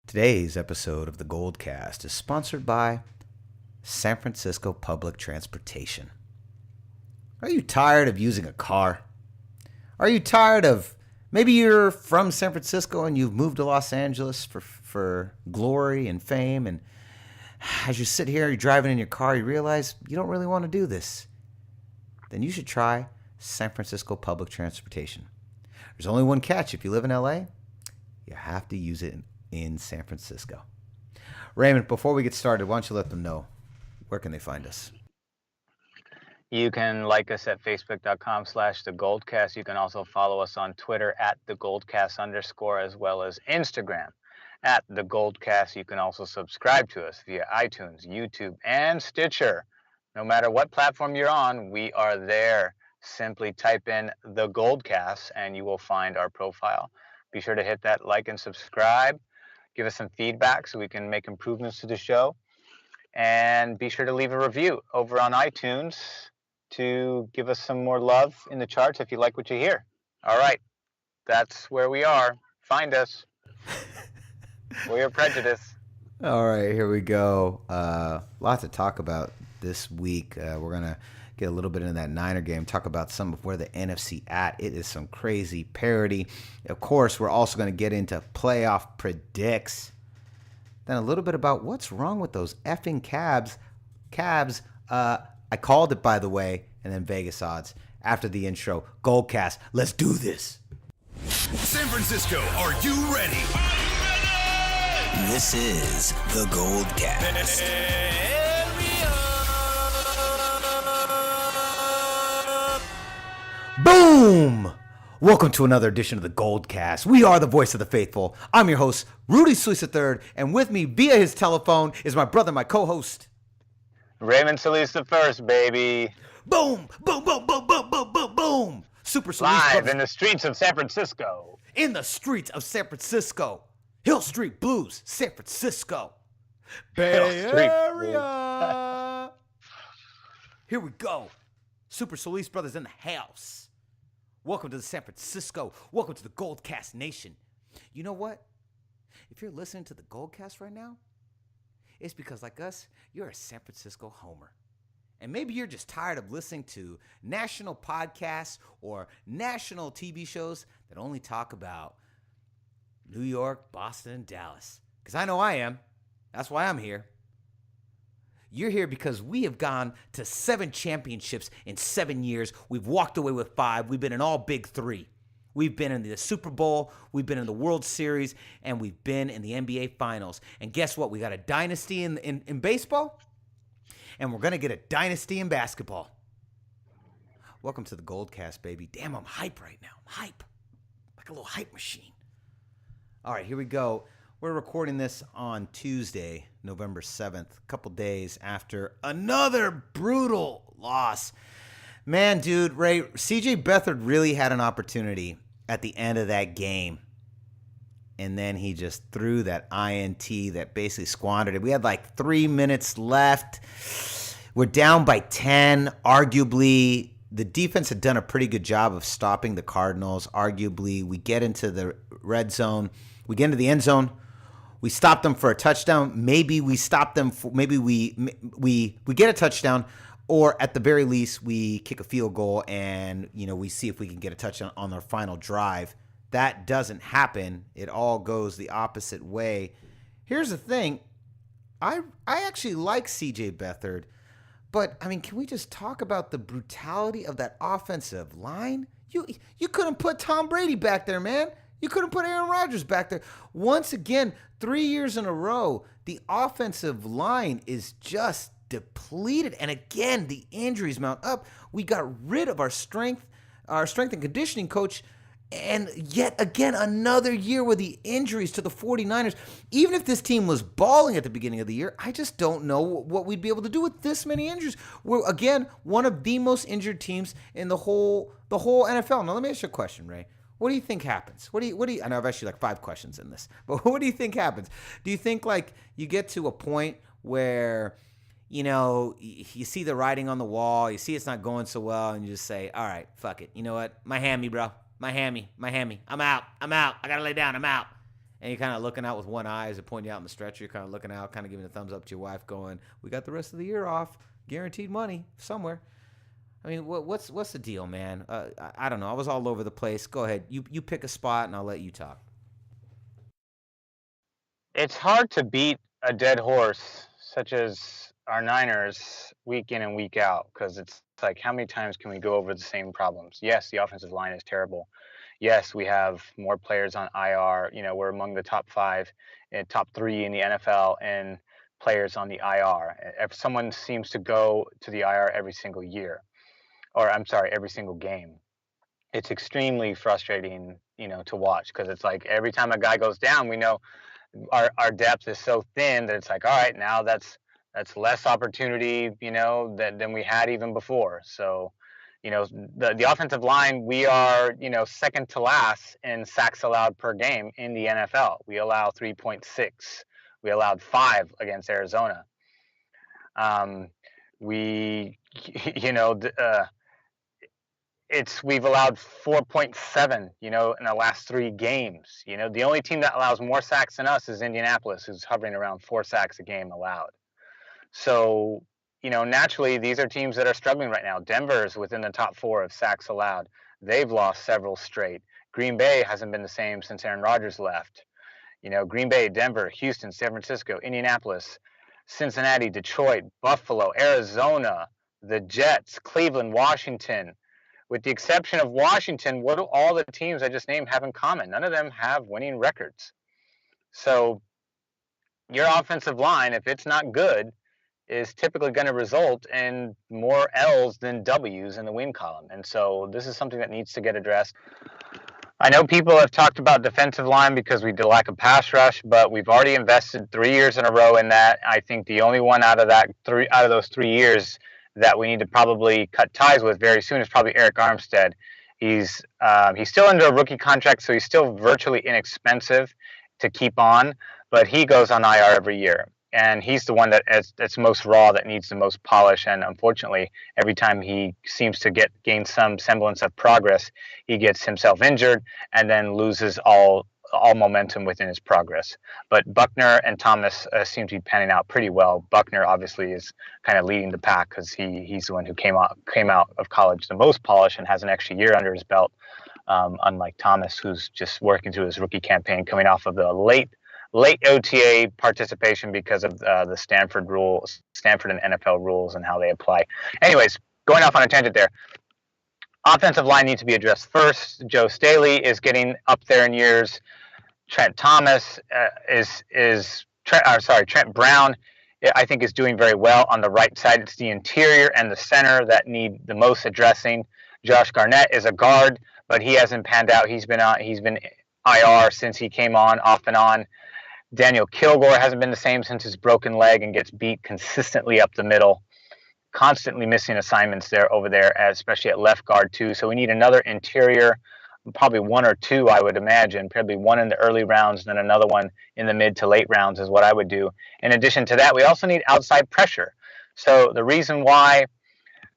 Today's episode of the Goldcast is sponsored by San Francisco Public Transportation. Are you tired of using a car? Are you tired of, maybe you're from San Francisco and you've moved to Los Angeles for glory and fame, and as you sit here, you're driving in your car, you realize you don't really want to do this. Then you should try San Francisco Public Transportation. There's only one catch. If you live in LA, you have to use it in San Francisco. Raymond, before we get started, why don't you let them know, where can they find us? You can like us at facebook.com/thegoldcast. You can also follow us on Twitter at @thegoldcast_, as well as Instagram at @thegoldcast. You can also subscribe to us via iTunes, YouTube, and Stitcher. No matter what platform you're on, we are there. Simply type in The Goldcast and you will find our profile. Be sure to hit that like and subscribe. Give us some feedback so we can make improvements to the show. And be sure to leave a review over on iTunes to give us some more love in the charts if you like what you hear. All right, that's where we are. Find us. We're your prejudice. All right, here we go. Lots to talk about this week. We're going to get a little bit into that Niner game, talk about some of where the NFC at. It is some crazy parity. Of course, we're also going to get into playoff predicts. Then a little bit about what's wrong with those effing Cavs. I called it, by the way, and then Vegas odds. After the intro, Goldcast, let's do this. San Francisco, are you ready? This is the Goldcast. Boom! Welcome to another edition of the Goldcast. We are the voice of the faithful. I'm your host, Rudy Solis III, and with me via his telephone is my brother, my co-host, Raymond Solis the first, baby. Boom! Boom, boom, boom, boom, boom, boom, boom! Super Solis Live Bros. in the streets of San Francisco. In the streets of San Francisco. Hill Street Blues, San Francisco. Bay Area. Here we go. Super Solis Brothers in the house. Welcome to the San Francisco. Welcome to the Goldcast Nation. You know what? If you're listening to the Goldcast right now, it's because, like us, you're a San Francisco homer. And maybe you're just tired of listening to national podcasts or national TV shows that only talk about New York, Boston, and Dallas. Because I know I am. That's why I'm here. You're here because we have gone to 7 championships in 7 years. We've walked away with 5. We've been in all big 3. We've been in the Super Bowl, we've been in the World Series, and we've been in the NBA Finals. And guess what? We got a dynasty in baseball, and we're going to get a dynasty in basketball. Welcome to the Goldcast, baby. Damn, I'm hype right now. I'm hype. Like a little hype machine. All right, here we go. We're recording this on Tuesday, November 7th, a couple days after another brutal loss. Man, dude, Ray, CJ Beathard really had an opportunity at the end of that game. And then he just threw that INT that basically squandered it. We had like 3 minutes left. We're down by 10. Arguably, the defense had done a pretty good job of stopping the Cardinals. Arguably, we get into the red zone. We get into the end zone. We stop them for a touchdown. Maybe we stop them for, maybe we get a touchdown, or at the very least we kick a field goal and we see if we can get a touchdown on our final drive. That doesn't happen. It all goes the opposite way. Here's the thing. I actually like CJ Beathard, but I mean, can we just talk about the brutality of that offensive line? You couldn't put Tom Brady back there, man. You couldn't put Aaron Rodgers back there. Once again, 3 years in a row, the offensive line is just depleted. And again, the injuries mount up. We got rid of our strength and conditioning coach. And yet again, another year with the injuries to the 49ers. Even if this team was balling at the beginning of the year, I just don't know what we'd be able to do with this many injuries. We're, again, one of the most injured teams in the whole NFL. Now, let me ask you a question, Ray. What do you think happens? What do you, I know I've asked you like 5 questions in this, but what do you think happens? Do you think like you get to a point where, you see the writing on the wall, you see it's not going so well, and you just say, all right, fuck it. You know what? My hammy, bro. My hammy. I'm out. I got to lay down. I'm out. And you're kind of looking out with one eye as it pointing out in the stretcher. You're kind of looking out, kind of giving a thumbs up to your wife, going, "We got the rest of the year off, guaranteed money somewhere." I mean, what's the deal, man? I don't know. I was all over the place. Go ahead. You pick a spot, and I'll let you talk. It's hard to beat a dead horse such as our Niners week in and week out, because it's like, how many times can we go over the same problems? Yes, the offensive line is terrible. Yes, we have more players on IR. You know, we're among the top 5 and top 3 in the NFL and players on the IR. If someone seems to go to the IR every single year, or I'm sorry, every single game, it's extremely frustrating, you know, to watch, because it's like every time a guy goes down, we know our depth is so thin that it's like, all right, now that's less opportunity, you know, than we had even before. So, you know, the offensive line, we are, you know, second to last in sacks allowed per game in the NFL. We allow 3.6. We allowed 5 against Arizona. We, you know, we've allowed 4.7, you know, in the last 3 games. You know, the only team that allows more sacks than us is Indianapolis, who's hovering around 4 sacks a game allowed. So, you know, naturally, these are teams that are struggling right now. Denver's within the top 4 of sacks allowed. They've lost several straight. Green Bay hasn't been the same since Aaron Rodgers left. You know, Green Bay, Denver, Houston, San Francisco, Indianapolis, Cincinnati, Detroit, Buffalo, Arizona, the Jets, Cleveland, Washington. With the exception of Washington, what do all the teams I just named have in common? None of them have winning records. So your offensive line, if it's not good, is typically going to result in more L's than W's in the win column. And so this is something that needs to get addressed. I know people have talked about defensive line because we lack a pass rush, but we've already invested 3 years in a row in that. I think the only one out of those 3 years that we need to probably cut ties with very soon is probably Eric Armstead. He's still under a rookie contract, so he's still virtually inexpensive to keep on, but he goes on IR every year. And he's the one that's most raw, that needs the most polish. And unfortunately, every time he seems to gain some semblance of progress, he gets himself injured and then loses all momentum within his progress. But Buckner and Thomas seem to be panning out pretty well. Buckner obviously is kind of leading the pack because he's the one who came out of college the most polished and has an extra year under his belt, unlike Thomas, who's just working through his rookie campaign, coming off of the late OTA participation because of the Stanford and NFL rules and how they apply. Anyways, going off on a tangent there. Offensive line needs to be addressed first. Joe Staley is getting up there in years. Trent Brown, I think, is doing very well on the right side. It's the interior and the center that need the most addressing. Josh Garnett is a guard, but he hasn't panned out. He's been IR since he came on, off and on. Daniel Kilgore hasn't been the same since his broken leg and gets beat consistently up the middle. Constantly missing assignments over there, especially at left guard too. So we need another interior, probably 1 or 2, I would imagine. Probably one in the early rounds, then another one in the mid to late rounds is what I would do. In addition to that, we also need outside pressure. So the reason why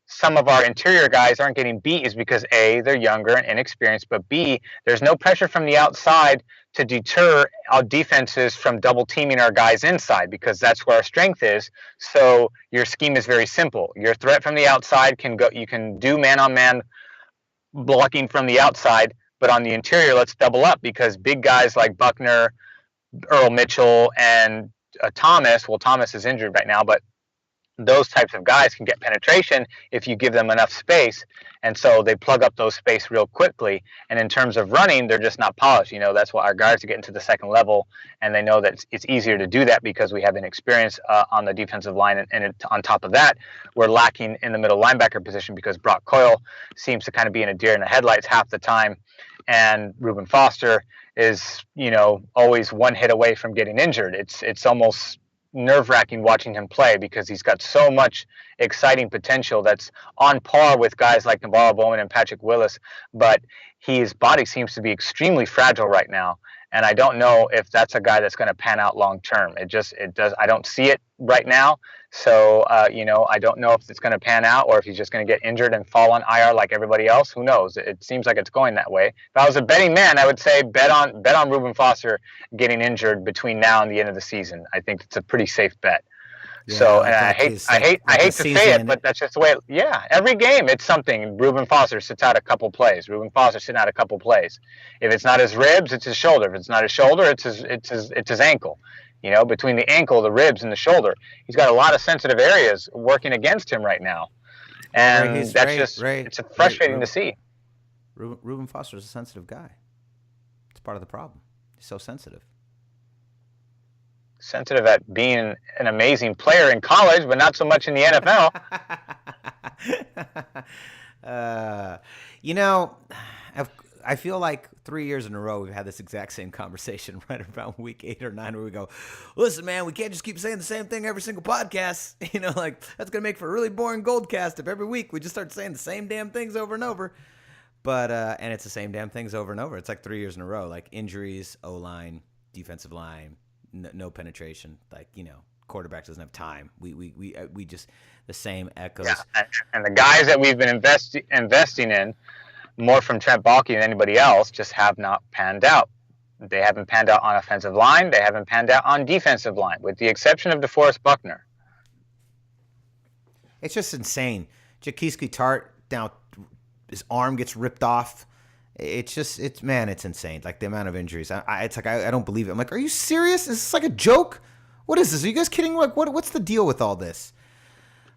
some of our interior guys aren't getting beat is because A, they're younger and inexperienced, but B, there's no pressure from the outside to deter our defenses from double teaming our guys inside, because that's where our strength is. So your scheme is very simple. Your threat from the outside you can do man-on-man blocking from the outside, but on the interior, let's double up, because big guys like Buckner, Earl Mitchell, and Thomas is injured right now, but those types of guys can get penetration if you give them enough space. And so they plug up those space real quickly. And in terms of running, they're just not polished. You know, that's why our guards are getting to the second level, and they know that it's easier to do that because we have an experience on the defensive line. And on top of that, we're lacking in the middle linebacker position because Brock Coyle seems to kind of be in a deer in the headlights half the time. And Reuben Foster is, you know, always one hit away from getting injured. It's almost nerve-wracking watching him play because he's got so much exciting potential that's on par with guys like Navarro Bowman and Patrick Willis, but his body seems to be extremely fragile right now, and I don't know if that's a guy that's going to pan out long term. It does. I don't see it right now. So, I don't know if it's going to pan out or if he's just going to get injured and fall on IR like everybody else. Who knows? It seems like it's going that way. If I was a betting man, I would say bet on Reuben Foster getting injured between now and the end of the season. I think it's a pretty safe bet. Yeah, so, and I hate to say it, but that's just the way. Every game it's something. Reuben Foster sits out a couple plays. Reuben Foster sitting out a couple plays. If it's not his ribs, it's his shoulder. If it's not his shoulder, it's his ankle. Between the ankle, the ribs, and the shoulder, he's got a lot of sensitive areas working against him right now, and it's frustrating to see. Reuben Foster is a sensitive guy. It's part of the problem. He's so sensitive. Sensitive at being an amazing player in college, but not so much in the NFL. I feel like 3 years in a row we've had this exact same conversation right around week 8 or 9 where we go, listen, man, we can't just keep saying the same thing every single podcast. That's going to make for a really boring Goldcast if every week we just start saying the same damn things over and over. But, and it's the same damn things over and over. It's like 3 years in a row, like injuries, O-line, defensive line, no penetration, quarterback doesn't have time. We just the same echoes. Yeah, and the guys that we've been investing in, more from Trent Baalke than anybody else, just have not panned out. They haven't panned out on offensive line. They haven't panned out on defensive line, with the exception of DeForest Buckner. It's just insane. Jaquiski Tart, now his arm gets ripped off. It's insane. Like the amount of injuries. I don't believe it. I'm like, are you serious? Is this like a joke? What is this? Are you guys kidding? Like, what's the deal with all this?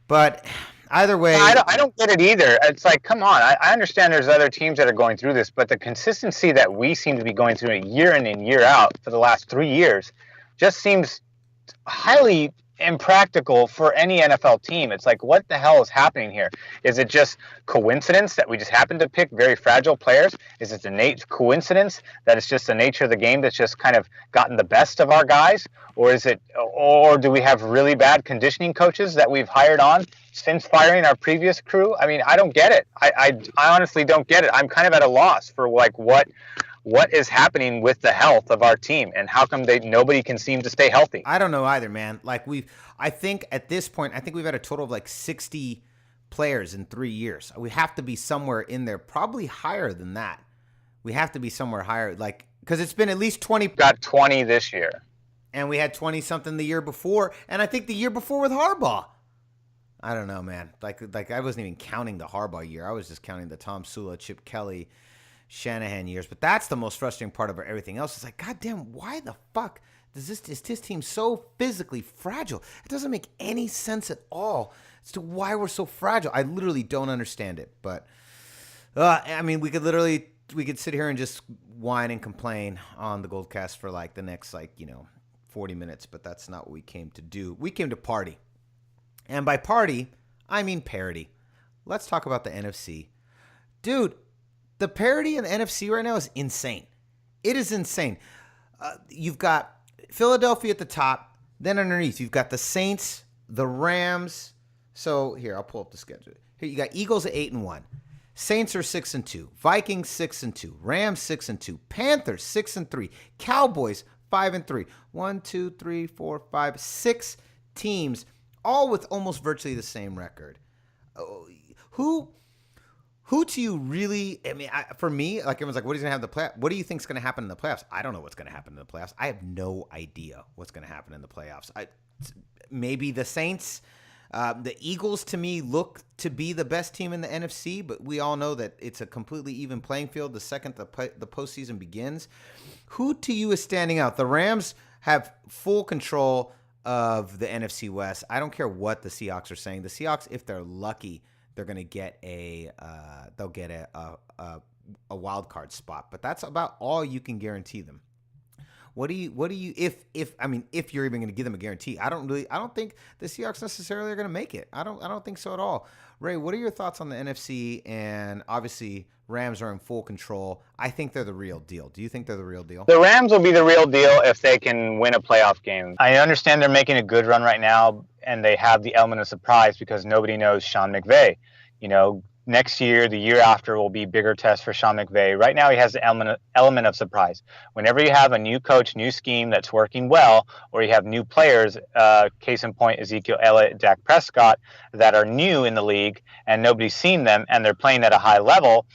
But either way, I don't get it either. It's like, come on. I understand there's other teams that are going through this, but the consistency that we seem to be going through year in and year out for the last 3 years just seems highly impractical for any NFL team. It's like, what the hell is happening here? Is it just coincidence that we just happen to pick very fragile players? Is it the coincidence that it's just the nature of the game that's just kind of gotten the best of our guys? Or do we have really bad conditioning coaches that we've hired on since firing our previous crew? I mean, I don't get it. I honestly don't get it. I'm kind of at a loss for like what is happening with the health of our team, and how come nobody can seem to stay healthy? I don't know either, man. Like I think at this point, we've had a total of like 60 players in 3 years. We have to be somewhere in there, probably higher than that. We have to be somewhere higher, like, because it's been at least 20. Got 20 this year. And we had 20 something the year before, and I think the year before with Harbaugh. I don't know, man. Like I wasn't even counting the Harbaugh year. I was just counting the Tom Sula, Chip Kelly, Shanahan years. But that's the most frustrating part of everything else. It's like, goddamn, why the fuck is this team so physically fragile? It doesn't make any sense at all as to why we're so fragile. I literally don't understand it. But we could sit here and just whine and complain on the Goldcast for like the next 40 minutes, but that's not what we came to do. We came to party. And by party, I mean parity. Let's talk about the NFC. Dude, the parity in the NFC right now is insane. It is insane. You've got Philadelphia at the top. Then underneath, you've got the Saints, the Rams. So here, I'll pull up the schedule. Here, you got Eagles at 8-1. Saints are 6-2. Vikings 6-2. Rams 6-2. Panthers 6-3. Cowboys 5-3. 1, 2, 3, 4, 5, 6 teams, all with almost virtually the same record. Who do you really? I mean, for me, like everyone's like, what is going to happen in the playoffs? What do you think is going to happen in the playoffs? I don't know what's going to happen in the playoffs. I have no idea what's going to happen in the playoffs. Maybe the Saints. The Eagles, to me, look to be the best team in the NFC, but we all know that it's a completely even playing field the second the postseason begins. Who to you is standing out? The Rams have full control of the NFC West. I don't care what the Seahawks are saying. The Seahawks, if they're lucky, they're going to get a wild card spot, but that's about all you can guarantee them. What do you if you're even going to give them a guarantee? I don't think the Seahawks necessarily are going to make it. I don't think so at all. Ray, what are your thoughts on the NFC? And obviously Rams are in full control. I think they're the real deal. Do you think they're the real deal? The Rams will be the real deal if they can win a playoff game. I understand they're making a good run right now, and they have the element of surprise because nobody knows Sean McVay. next year, the year after, will be bigger tests for Sean McVay. Right now, he has the element of surprise. Whenever you have a new coach, new scheme that's working well, or you have new players, case in point, Ezekiel Elliott, Dak Prescott, that are new in the league and nobody's seen them and they're playing at a high level,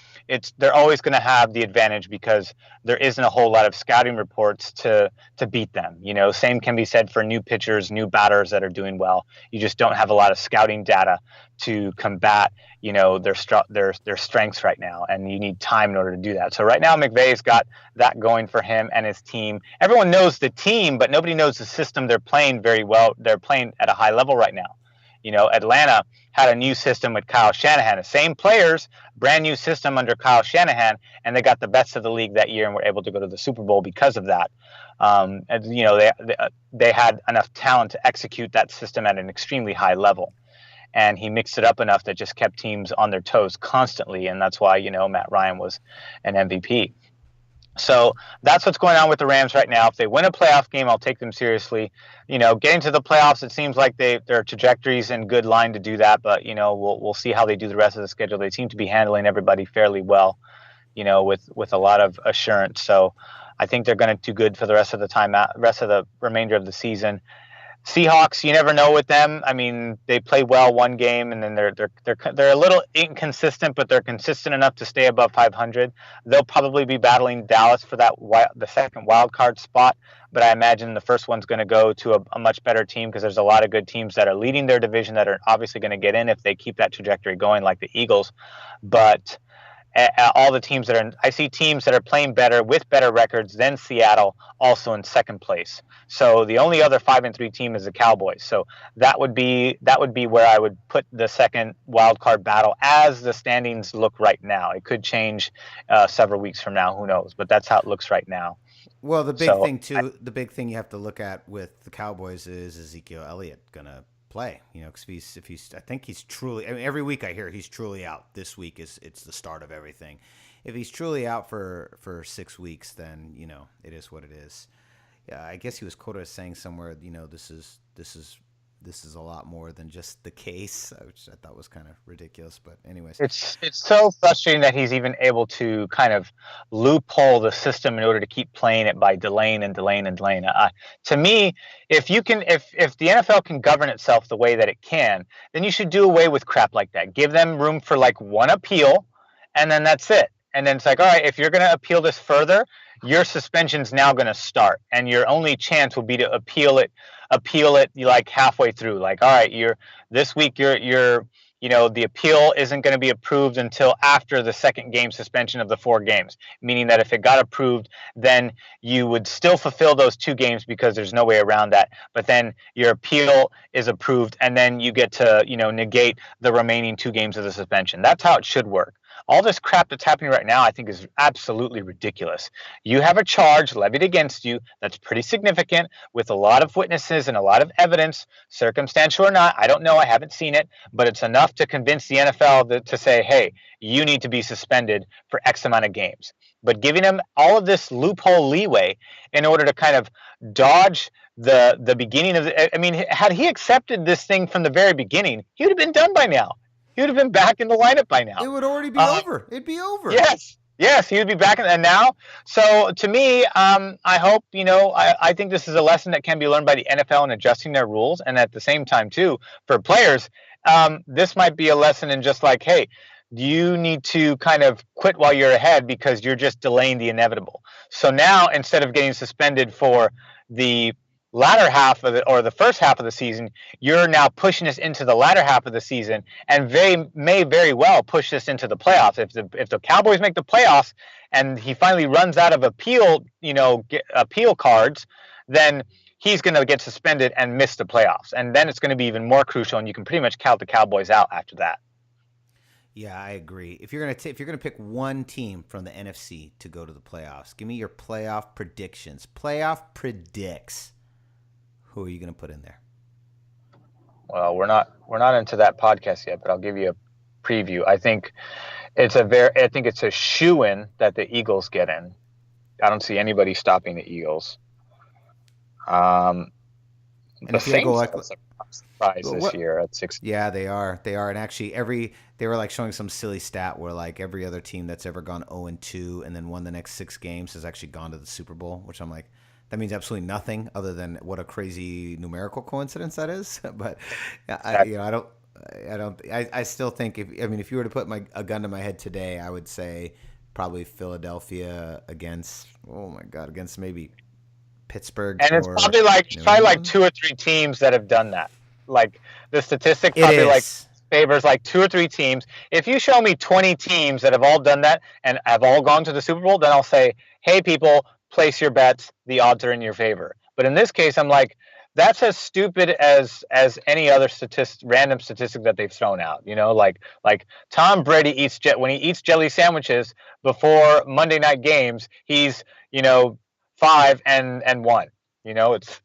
they're always going to have the advantage because there isn't a whole lot of scouting reports to beat them. You know, same can be said for new pitchers, new batters that are doing well. You just don't have a lot of scouting data to combat, you know, their strengths right now, and you need time in order to do that. So right now, McVay's got that going for him and his team. Everyone knows the team, but nobody knows the system they're playing very well. They're playing at a high level right now. You know, Atlanta had a new system with Kyle Shanahan, the same players, brand new system under Kyle Shanahan, and they got the best of the league that year and were able to go to the Super Bowl because of that. And, you know, they had enough talent to execute that system at an extremely high level. And he mixed it up enough that just kept teams on their toes constantly. And that's why, you know, Matt Ryan was an MVP. So that's what's going on with the Rams right now. If they win a playoff game, I'll take them seriously. You know, getting to the playoffs, it seems like their trajectory's in good line to do that. But, you know, we'll see how they do the rest of the schedule. They seem to be handling everybody fairly well, you know, with a lot of assurance. So I think they're going to do good for the rest of the remainder of the season. Seahawks, you never know with them. I mean, they play well one game, and then they're a little inconsistent, but they're consistent enough to stay above 500. They'll probably be battling Dallas for the second wild card spot, but I imagine the first one's going to go to a much better team because there's a lot of good teams that are leading their division that are obviously going to get in if they keep that trajectory going, like the Eagles. But all the teams I see teams that are playing better with better records than Seattle also in second place. So the only other 5-3 team is the Cowboys. So that would be where I would put the second wild card battle as the standings look right now. It could change several weeks from now, who knows? But that's how it looks right now. Well, the big thing you have to look at with the Cowboys is Ezekiel Elliott gonna play, you know, because I think he's truly, I mean, every week I hear he's truly out. This week it's the start of everything. If he's truly out for 6 weeks, then, you know, it is what it is. Yeah, I guess he was quoted as saying somewhere, you know, this is a lot more than just the case, which I thought was kind of ridiculous. But anyways, it's so frustrating that he's even able to kind of loophole the system in order to keep playing it by delaying. To me, if the NFL can govern itself the way that it can, then you should do away with crap like that. Give them room for like one appeal, and then that's it. And then it's like, all right, if you're going to appeal this further, your suspension's now going to start, and your only chance will be to appeal it like halfway through. Like, all right, this week you know, the appeal isn't going to be approved until after the second game suspension of the 4 games, meaning that if it got approved, then you would still fulfill those 2 games because there's no way around that. But then your appeal is approved, and then you get to, you know, negate the remaining 2 games of the suspension. That's how it should work. All this crap that's happening right now, I think, is absolutely ridiculous. You have a charge levied against you that's pretty significant with a lot of witnesses and a lot of evidence, circumstantial or not. I don't know. I haven't seen it, but it's enough to convince the NFL to say, hey, you need to be suspended for X amount of games. But giving him all of this loophole leeway in order to kind of dodge the beginning of the, I mean, had he accepted this thing from the very beginning, he would have been done by now. He would have been back in the lineup by now. It would already be over. It'd be over. Yes, he would be back and now. So to me, I hope, you know, I think this is a lesson that can be learned by the NFL in adjusting their rules. And at the same time, too, for players, this might be a lesson in just like, hey, you need to kind of quit while you're ahead because you're just delaying the inevitable. So now, instead of getting suspended for the latter half of the first half of the season, you're now pushing us into the latter half of the season, and may very well push this into the playoffs. If the Cowboys make the playoffs and he finally runs out of appeal cards, then he's going to get suspended and miss the playoffs, and then it's going to be even more crucial, and you can pretty much count the Cowboys out after that. Yeah, I agree. If you're gonna pick one team from the NFC to go to the playoffs, give me your playoff predictions. Playoff predicts. Who are you going to put in there? Well, we're not into that podcast yet, but I'll give you a preview. I think it's a shoo-in that the Eagles get in. I don't see anybody stopping the Eagles. And The if you had to go Saints like, are a surprise well, this what? year at 6. Yeah, they are. They are. And actually, they were like showing some silly stat where like every other team that's ever gone 0-2 and then won the next 6 games has actually gone to the Super Bowl, which I'm like, that means absolutely nothing other than what a crazy numerical coincidence that is. But I still think if you were to put a gun to my head today, I would say probably Philadelphia against maybe Pittsburgh. And it's or probably like New probably like England. 2 or 3 teams that have done that. Like the statistic It probably like is. favors like 2 or 3 teams. If you show me 20 teams that have all done that and have all gone to the Super Bowl, then I'll say, hey, people, place your bets. The odds are in your favor. But in this case, I'm like, that's as stupid as any other random statistic that they've thrown out. Like Tom Brady when he eats jelly sandwiches before Monday night games, he's 5-1.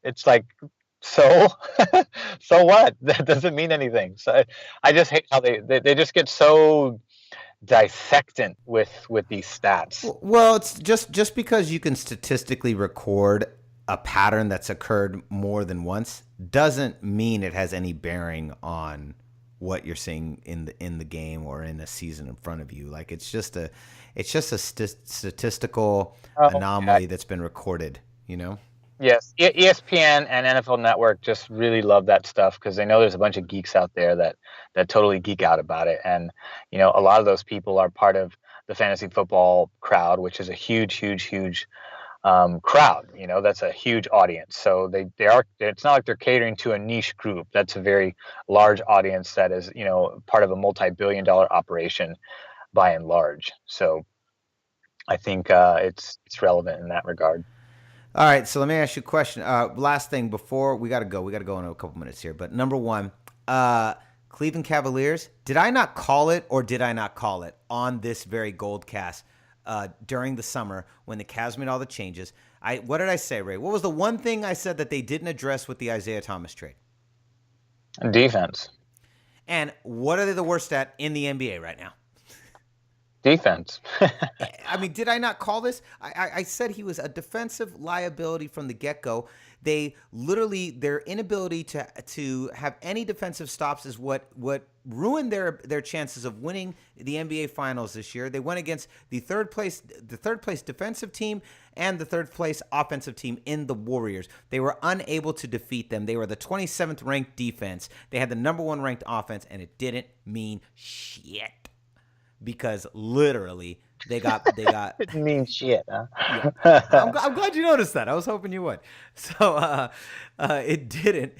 It's like, so so what? That doesn't mean anything. So I just hate how they just get so dissectant with these stats. Well, it's just because you can statistically record a pattern that's occurred more than once doesn't mean it has any bearing on what you're seeing in the game or in a season in front of you. Like it's just a statistical anomaly that's been recorded. Yes, ESPN and NFL Network just really love that stuff because they know there's a bunch of geeks out there that totally geek out about it. And, a lot of those people are part of the fantasy football crowd, which is a huge, huge, huge crowd. That's a huge audience. So it's not like they're catering to a niche group. That's a very large audience that is, part of a multi-billion-dollar operation by and large. So I think it's relevant in that regard. All right, so let me ask you a question. Last thing before we got to go in a couple minutes here. But number one, Cleveland Cavaliers. Did I not call it, or did I not call it on this very Gold Cast during the summer when the Cavs made all the changes? What did I say, Ray? What was the one thing I said that they didn't address with the Isaiah Thomas trade? Defense. And what are they the worst at in the NBA right now? Defense. I mean, did I not call this? I said he was a defensive liability from the get-go. They literally, their inability to have any defensive stops is what ruined their chances of winning the NBA Finals this year. They went against the third place defensive team and the third place offensive team in the Warriors. They were unable to defeat them. They were the 27th ranked defense. They had the number 1 ranked offense, and it didn't mean shit. Because literally they got It means shit, huh? Yeah. I'm glad you noticed that. I was hoping you would. So it didn't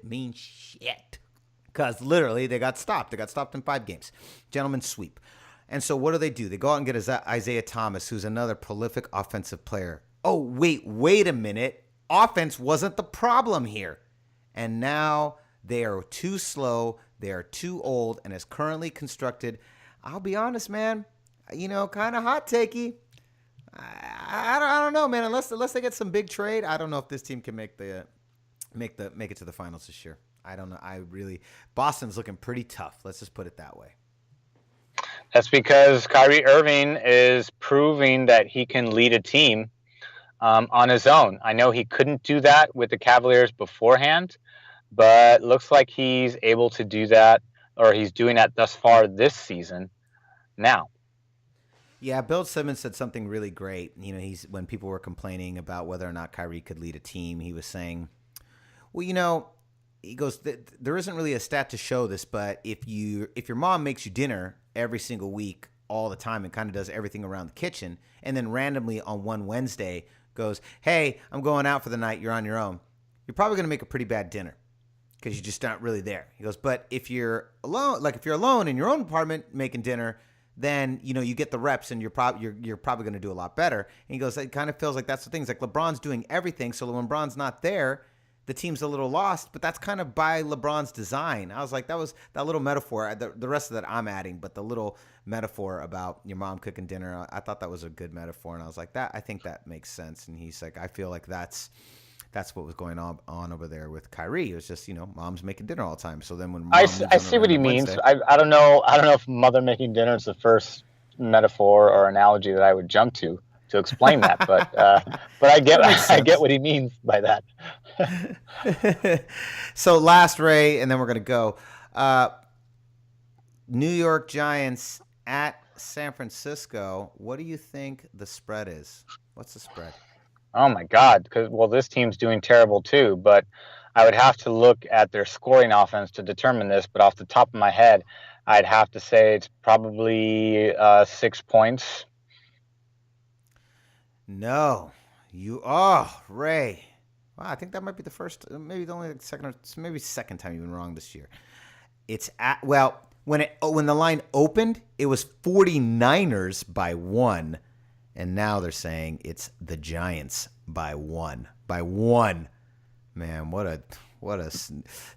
mean shit. Because literally they got stopped. They got stopped in 5 games. Gentlemen's sweep. And so what do? They go out and get Isaiah Thomas, who's another prolific offensive player. Oh, wait a minute. Offense wasn't the problem here. And now they are too slow. They are too old, and as currently constructed, I'll be honest, man, kind of hot takey. I don't know, man. Unless they get some big trade, I don't know if this team can make it to the finals this year. I don't know. Boston's looking pretty tough. Let's just put it that way. That's because Kyrie Irving is proving that he can lead a team on his own. I know he couldn't do that with the Cavaliers beforehand, but looks like he's able to do that, or he's doing that thus far this season now. Yeah, Bill Simmons said something really great. When people were complaining about whether or not Kyrie could lead a team, he was saying, well, he goes, there isn't really a stat to show this, but if your mom makes you dinner every single week all the time and kind of does everything around the kitchen, and then randomly on one Wednesday goes, hey, I'm going out for the night, you're on your own, you're probably going to make a pretty bad dinner. Because you're just not really there. He goes, but if you're alone in your own apartment making dinner, then you get the reps and you're probably going to do a lot better. And he goes, it kind of feels like that's the things. Like LeBron's doing everything, so when LeBron's not there, the team's a little lost. But that's kind of by LeBron's design. I was like, that was that little metaphor. The rest of that I'm adding, but the little metaphor about your mom cooking dinner, I thought that was a good metaphor. And I was like, I think that makes sense. And he's like, I feel like that's what was going on over there with Kyrie. It was just, mom's making dinner all the time. So then when I see what he means. I don't know if mother making dinner is the first metaphor or analogy that I would jump to. to explain that, but I get That I get what he means by that. So last, Ray, and then we're gonna go. New York Giants at San Francisco. What do you think the spread is? What's the spread? Oh my God! Because this team's doing terrible too. But I would have to look at their scoring offense to determine this. But off the top of my head, I'd have to say it's probably 6 points. No, Ray. Wow, I think that might be the first, maybe the only second, maybe second time you've been wrong this year. It's at when the line opened, it was 49ers by 1, and now they're saying it's the Giants by 1. By 1, man,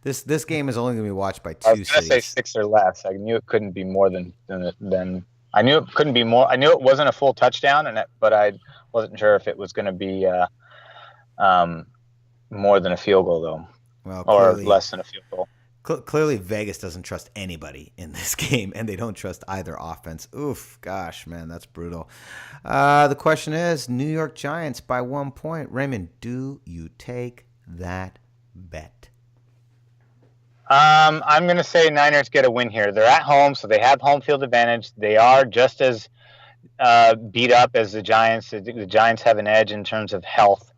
this game is only going to be watched by 2 I was going to say cities. 6 or less. I knew it couldn't be more than I knew it couldn't be more. I knew it wasn't a full touchdown, but I wasn't sure if it was going to be more than a field goal, though, Well, or less than a field goal. Clearly, Vegas doesn't trust anybody in this game, and they don't trust either offense. Oof, gosh, man, that's brutal. The question is, New York Giants by 1 point. Raymond, do you take that bet? I'm going to say Niners get a win here. They're at home, so they have home field advantage. They are just as beat up as the Giants. The Giants have an edge in terms of health,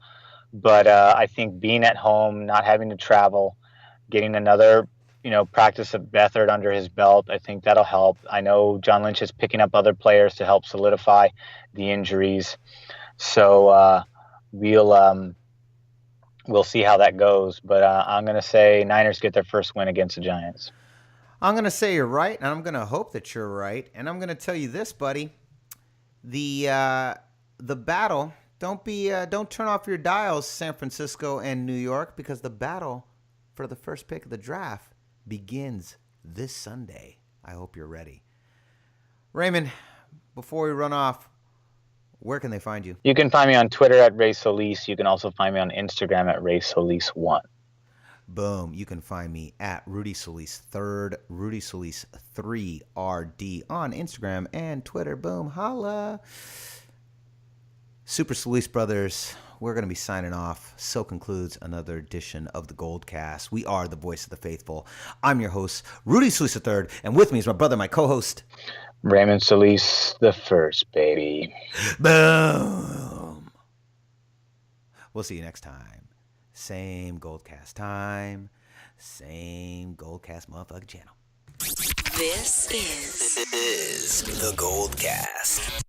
but I think being at home, not having to travel, getting another practice of Beathard under his belt, I think that'll help. I know John Lynch is picking up other players to help solidify the injuries, so we'll see how that goes. But I'm going to say Niners get their first win against the Giants. I'm going to say you're right, and I'm going to hope that you're right, and I'm going to tell you this, buddy. The battle. Don't turn off your dials, San Francisco and New York, because the battle for the first pick of the draft begins this Sunday. I hope you're ready. Raymond, before we run off, where can they find you? You can find me on Twitter at Ray Solis. You can also find me on Instagram at Ray Solis1. Boom. You can find me at Rudy Solis 3rd, Rudy Solis 3RD on Instagram and Twitter. Boom. Holla. Super Solis Brothers, we're going to be signing off. So concludes another edition of the Goldcast. We are the voice of the faithful. I'm your host, Rudy Solis III, and with me is my brother, my co-host, Raymond Solis the first, baby. Boom. We'll see you next time. Same Goldcast time, same Goldcast motherfucking channel. This is the Goldcast.